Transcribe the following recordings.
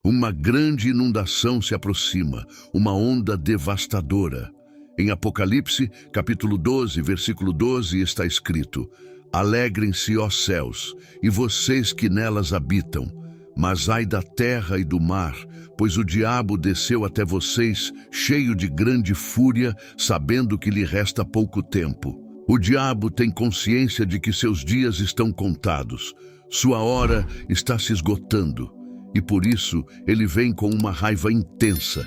Uma grande inundação se aproxima, uma onda devastadora. Em Apocalipse, capítulo 12, versículo 12, está escrito: Alegrem-se, ó céus, e vocês que nelas habitam, mas ai da terra e do mar, pois o diabo desceu até vocês, cheio de grande fúria, sabendo que lhe resta pouco tempo. O diabo tem consciência de que seus dias estão contados, sua hora está se esgotando, e por isso ele vem com uma raiva intensa.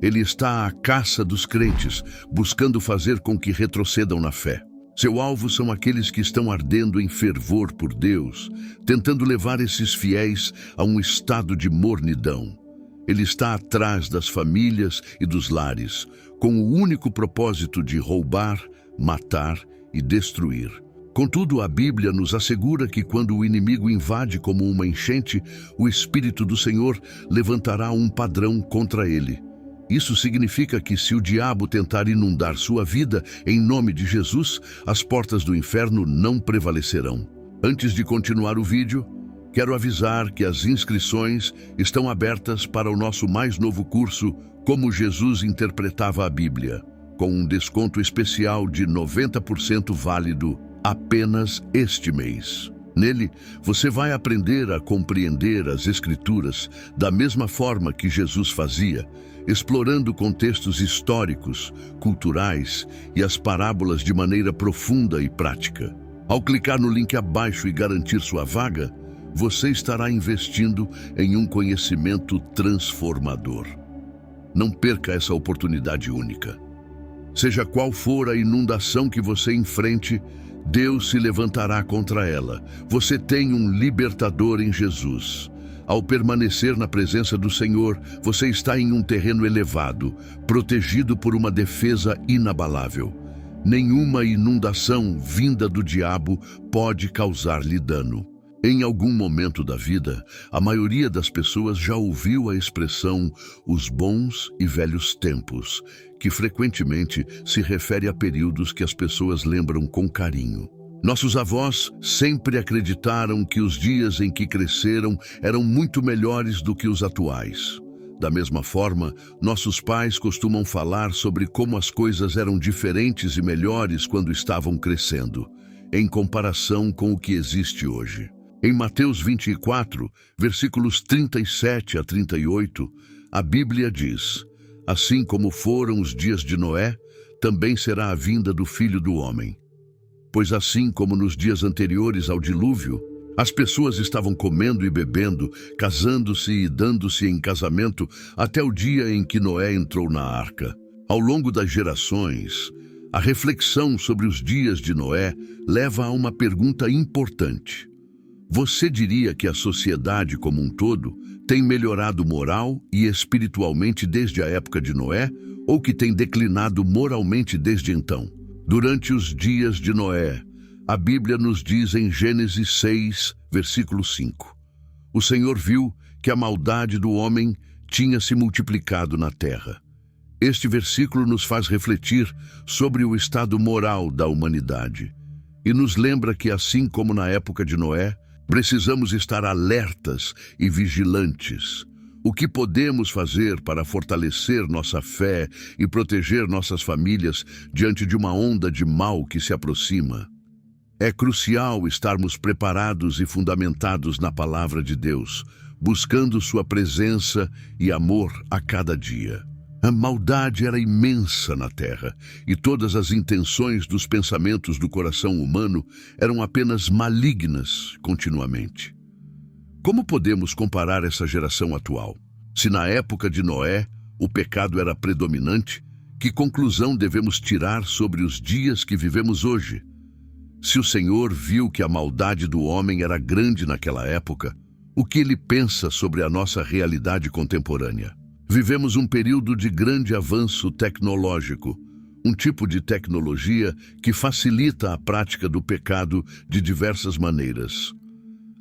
Ele está à caça dos crentes, buscando fazer com que retrocedam na fé. Seu alvo são aqueles que estão ardendo em fervor por Deus, tentando levar esses fiéis a um estado de mornidão. Ele está atrás das famílias e dos lares, com o único propósito de roubar, matar e destruir. Contudo, a Bíblia nos assegura que quando o inimigo invade como uma enchente, o Espírito do Senhor levantará um padrão contra ele. Isso significa que se o diabo tentar inundar sua vida, em nome de Jesus, as portas do inferno não prevalecerão. Antes de continuar o vídeo, quero avisar que as inscrições estão abertas para o nosso mais novo curso, Como Jesus Interpretava a Bíblia, com um desconto especial de 90% válido apenas este mês. Nele, você vai aprender a compreender as Escrituras da mesma forma que Jesus fazia, explorando contextos históricos, culturais e as parábolas de maneira profunda e prática. Ao clicar no link abaixo e garantir sua vaga, você estará investindo em um conhecimento transformador. Não perca essa oportunidade única. Seja qual for a inundação que você enfrente, Deus se levantará contra ela. Você tem um libertador em Jesus. Ao permanecer na presença do Senhor, você está em um terreno elevado, protegido por uma defesa inabalável. Nenhuma inundação vinda do diabo pode causar-lhe dano. Em algum momento da vida, a maioria das pessoas já ouviu a expressão os bons e velhos tempos, que frequentemente se refere a períodos que as pessoas lembram com carinho. Nossos avós sempre acreditaram que os dias em que cresceram eram muito melhores do que os atuais. Da mesma forma, nossos pais costumam falar sobre como as coisas eram diferentes e melhores quando estavam crescendo, em comparação com o que existe hoje. Em Mateus 24, versículos 37 a 38, a Bíblia diz: Assim como foram os dias de Noé, também será a vinda do Filho do Homem. Pois assim como nos dias anteriores ao dilúvio, as pessoas estavam comendo e bebendo, casando-se e dando-se em casamento até o dia em que Noé entrou na arca. Ao longo das gerações, a reflexão sobre os dias de Noé leva a uma pergunta importante. Você diria que a sociedade como um todo tem melhorado moral e espiritualmente desde a época de Noé, ou que tem declinado moralmente desde então? Durante os dias de Noé, a Bíblia nos diz em Gênesis 6, versículo 5: O Senhor viu que a maldade do homem tinha se multiplicado na terra. Este versículo nos faz refletir sobre o estado moral da humanidade e nos lembra que, assim como na época de Noé, precisamos estar alertas e vigilantes. O que podemos fazer para fortalecer nossa fé e proteger nossas famílias diante de uma onda de mal que se aproxima? É crucial estarmos preparados e fundamentados na palavra de Deus, buscando sua presença e amor a cada dia. A maldade era imensa na terra, e todas as intenções dos pensamentos do coração humano eram apenas malignas continuamente. Como podemos comparar essa geração atual? Se na época de Noé o pecado era predominante, que conclusão devemos tirar sobre os dias que vivemos hoje? Se o Senhor viu que a maldade do homem era grande naquela época, o que ele pensa sobre a nossa realidade contemporânea? Vivemos um período de grande avanço tecnológico, um tipo de tecnologia que facilita a prática do pecado de diversas maneiras.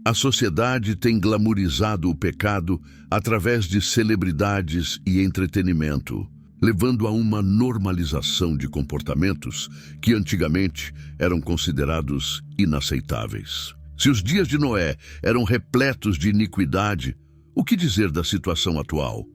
A sociedade tem glamourizado o pecado através de celebridades e entretenimento, levando a uma normalização de comportamentos que antigamente eram considerados inaceitáveis. Se os dias de Noé eram repletos de iniquidade, O que dizer da situação atual?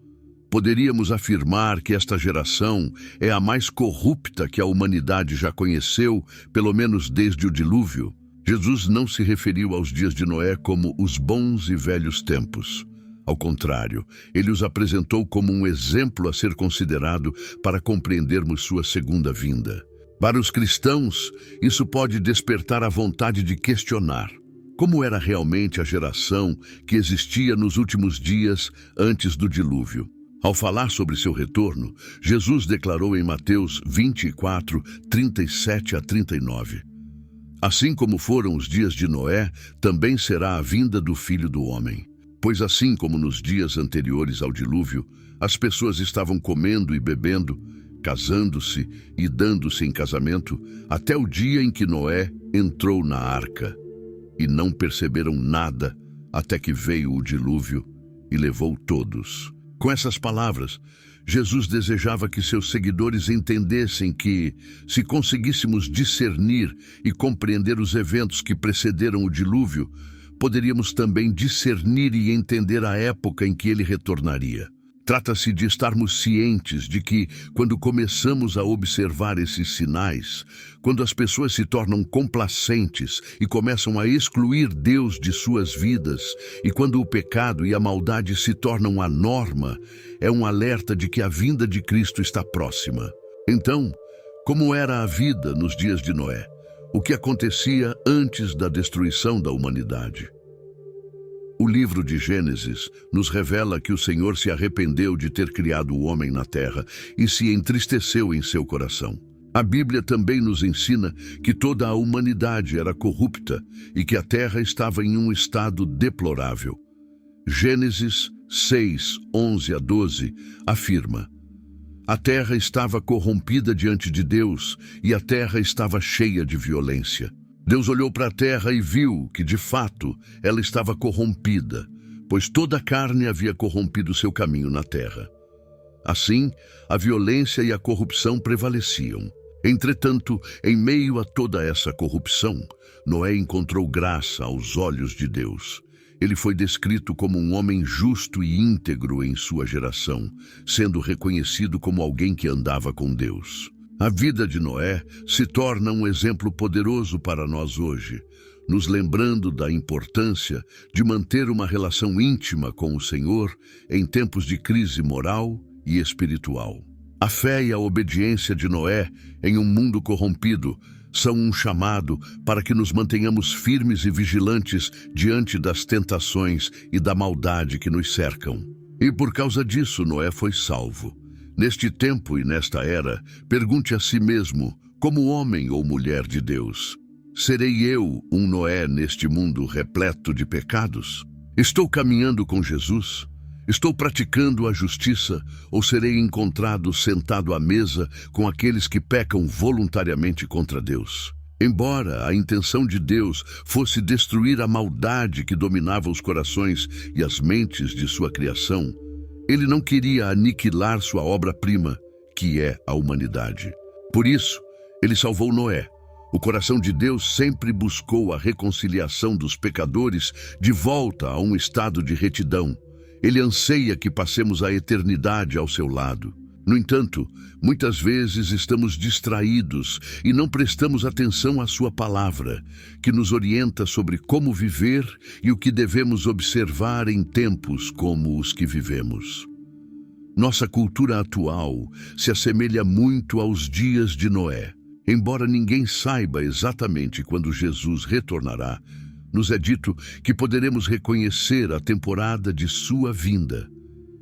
Poderíamos afirmar que esta geração é a mais corrupta que a humanidade já conheceu, pelo menos desde o dilúvio. Jesus não se referiu aos dias de Noé como os bons e velhos tempos. Ao contrário, ele os apresentou como um exemplo a ser considerado para compreendermos sua segunda vinda. Para os cristãos, isso pode despertar a vontade de questionar como era realmente a geração que existia nos últimos dias antes do dilúvio. Ao falar sobre seu retorno, Jesus declarou em Mateus 24, 37 a 39. Assim como foram os dias de Noé, também será a vinda do Filho do Homem. Pois assim como nos dias anteriores ao dilúvio, as pessoas estavam comendo e bebendo, casando-se e dando-se em casamento, até o dia em que Noé entrou na arca. E não perceberam nada até que veio o dilúvio e levou todos. Com essas palavras, Jesus desejava que seus seguidores entendessem que, se conseguíssemos discernir e compreender os eventos que precederam o dilúvio, poderíamos também discernir e entender a época em que ele retornaria. Trata-se de estarmos cientes de que, quando começamos a observar esses sinais, quando as pessoas se tornam complacentes e começam a excluir Deus de suas vidas, e quando o pecado e a maldade se tornam a norma, é um alerta de que a vinda de Cristo está próxima. Então, como era a vida nos dias de Noé? O que acontecia antes da destruição da humanidade? O livro de Gênesis nos revela que o Senhor se arrependeu de ter criado o homem na terra e se entristeceu em seu coração. A Bíblia também nos ensina que toda a humanidade era corrupta e que a terra estava em um estado deplorável. Gênesis 6, 11 a 12 afirma: a terra estava corrompida diante de Deus e a terra estava cheia de violência. Deus olhou para a terra e viu que, de fato, ela estava corrompida, pois toda a carne havia corrompido seu caminho na terra. Assim, a violência e a corrupção prevaleciam. Entretanto, em meio a toda essa corrupção, Noé encontrou graça aos olhos de Deus. Ele foi descrito como um homem justo e íntegro em sua geração, sendo reconhecido como alguém que andava com Deus. A vida de Noé se torna um exemplo poderoso para nós hoje, nos lembrando da importância de manter uma relação íntima com o Senhor em tempos de crise moral e espiritual. A fé e a obediência de Noé em um mundo corrompido são um chamado para que nos mantenhamos firmes e vigilantes diante das tentações e da maldade que nos cercam. E por causa disso, Noé foi salvo. Neste tempo e nesta era, pergunte a si mesmo, como homem ou mulher de Deus: serei eu um Noé neste mundo repleto de pecados? Estou caminhando com Jesus? Estou praticando a justiça ou serei encontrado sentado à mesa com aqueles que pecam voluntariamente contra Deus? Embora a intenção de Deus fosse destruir a maldade que dominava os corações e as mentes de sua criação, ele não queria aniquilar sua obra-prima, que é a humanidade. Por isso, ele salvou Noé. O coração de Deus sempre buscou a reconciliação dos pecadores de volta a um estado de retidão. Ele anseia que passemos a eternidade ao seu lado. No entanto, muitas vezes estamos distraídos e não prestamos atenção à sua palavra, que nos orienta sobre como viver e o que devemos observar em tempos como os que vivemos. Nossa cultura atual se assemelha muito aos dias de Noé. Embora ninguém saiba exatamente quando Jesus retornará, nos é dito que poderemos reconhecer a temporada de sua vinda.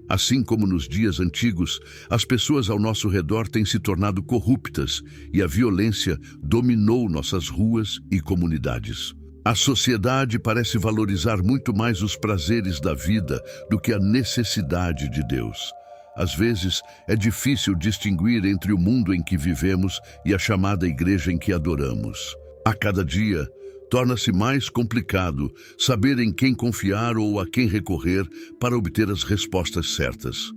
Assim como nos dias antigos, as pessoas ao nosso redor têm se tornado corruptas e a violência dominou nossas ruas e comunidades. A sociedade parece valorizar muito mais os prazeres da vida do que a necessidade de Deus. Às vezes, é difícil distinguir entre o mundo em que vivemos e a chamada igreja em que adoramos. A cada dia, torna-se mais complicado saber em quem confiar ou a quem recorrer para obter as respostas certas.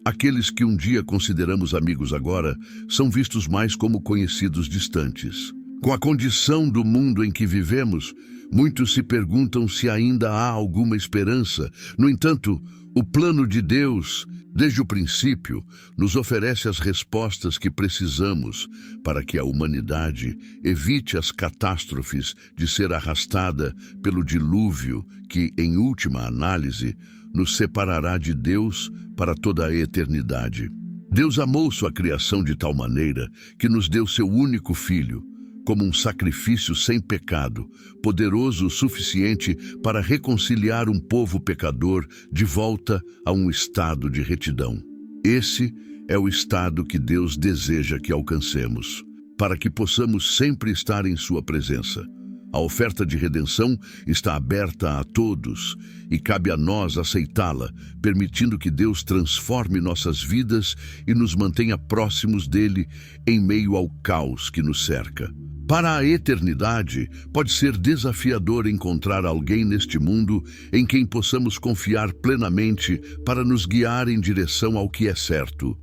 Aqueles que um dia consideramos amigos agora são vistos mais como conhecidos distantes. Com a condição do mundo em que vivemos, muitos se perguntam se ainda há alguma esperança. No entanto, O plano de Deus, desde o princípio, nos oferece as respostas que precisamos para que a humanidade evite as catástrofes de ser arrastada pelo dilúvio que, em última análise, nos separará de Deus para toda a eternidade. Deus amou sua criação de tal maneira que nos deu seu único Filho, como um sacrifício sem pecado, poderoso o suficiente para reconciliar um povo pecador de volta a um estado de retidão. Esse é o estado que Deus deseja que alcancemos, para que possamos sempre estar em sua presença. A oferta de redenção está aberta a todos e cabe a nós aceitá-la, permitindo que Deus transforme nossas vidas e nos mantenha próximos dele em meio ao caos que nos cerca. Para a eternidade, pode ser desafiador encontrar alguém neste mundo em quem possamos confiar plenamente para nos guiar em direção ao que é certo.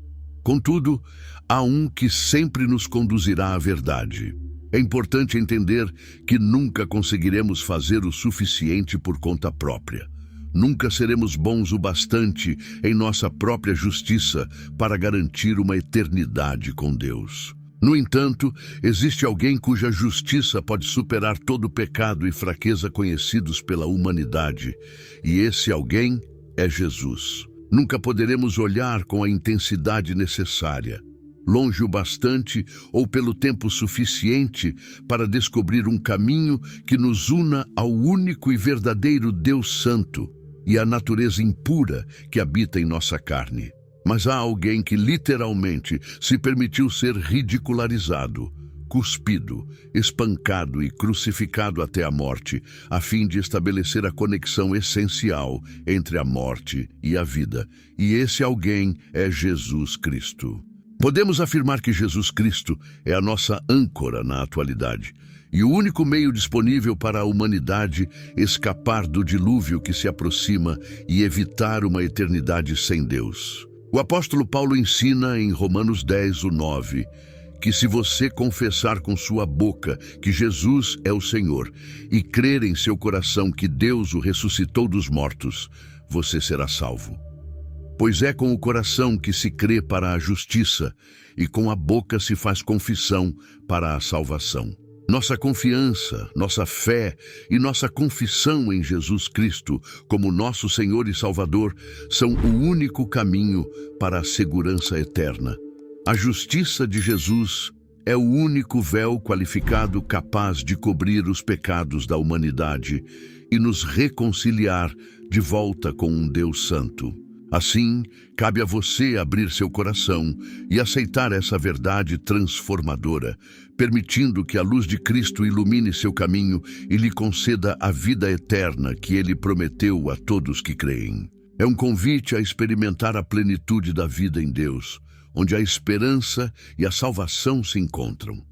Contudo, há um que sempre nos conduzirá à verdade. É importante entender que nunca conseguiremos fazer o suficiente por conta própria. Nunca seremos bons o bastante em nossa própria justiça para garantir uma eternidade com Deus. No entanto, existe alguém cuja justiça pode superar todo o pecado e fraqueza conhecidos pela humanidade, e esse alguém é Jesus. Nunca poderemos olhar com a intensidade necessária, longe o bastante ou pelo tempo suficiente para descobrir um caminho que nos una ao único e verdadeiro Deus Santo e à natureza impura que habita em nossa carne. Mas há alguém que literalmente se permitiu ser ridicularizado, cuspido, espancado e crucificado até a morte, a fim de estabelecer a conexão essencial entre a morte e a vida. E esse alguém é Jesus Cristo. Podemos afirmar que Jesus Cristo é a nossa âncora na atualidade e o único meio disponível para a humanidade escapar do dilúvio que se aproxima e evitar uma eternidade sem Deus. O apóstolo Paulo ensina em Romanos 10:9, que se você confessar com sua boca que Jesus é o Senhor e crer em seu coração que Deus o ressuscitou dos mortos, você será salvo. Pois é com o coração que se crê para a justiça e com a boca se faz confissão para a salvação. Nossa confiança, nossa fé e nossa confissão em Jesus Cristo como nosso Senhor e Salvador são o único caminho para a segurança eterna. A justiça de Jesus é o único véu qualificado capaz de cobrir os pecados da humanidade e nos reconciliar de volta com um Deus Santo. Assim, cabe a você abrir seu coração e aceitar essa verdade transformadora, permitindo que a luz de Cristo ilumine seu caminho e lhe conceda a vida eterna que ele prometeu a todos que creem. É um convite a experimentar a plenitude da vida em Deus, onde a esperança e a salvação se encontram.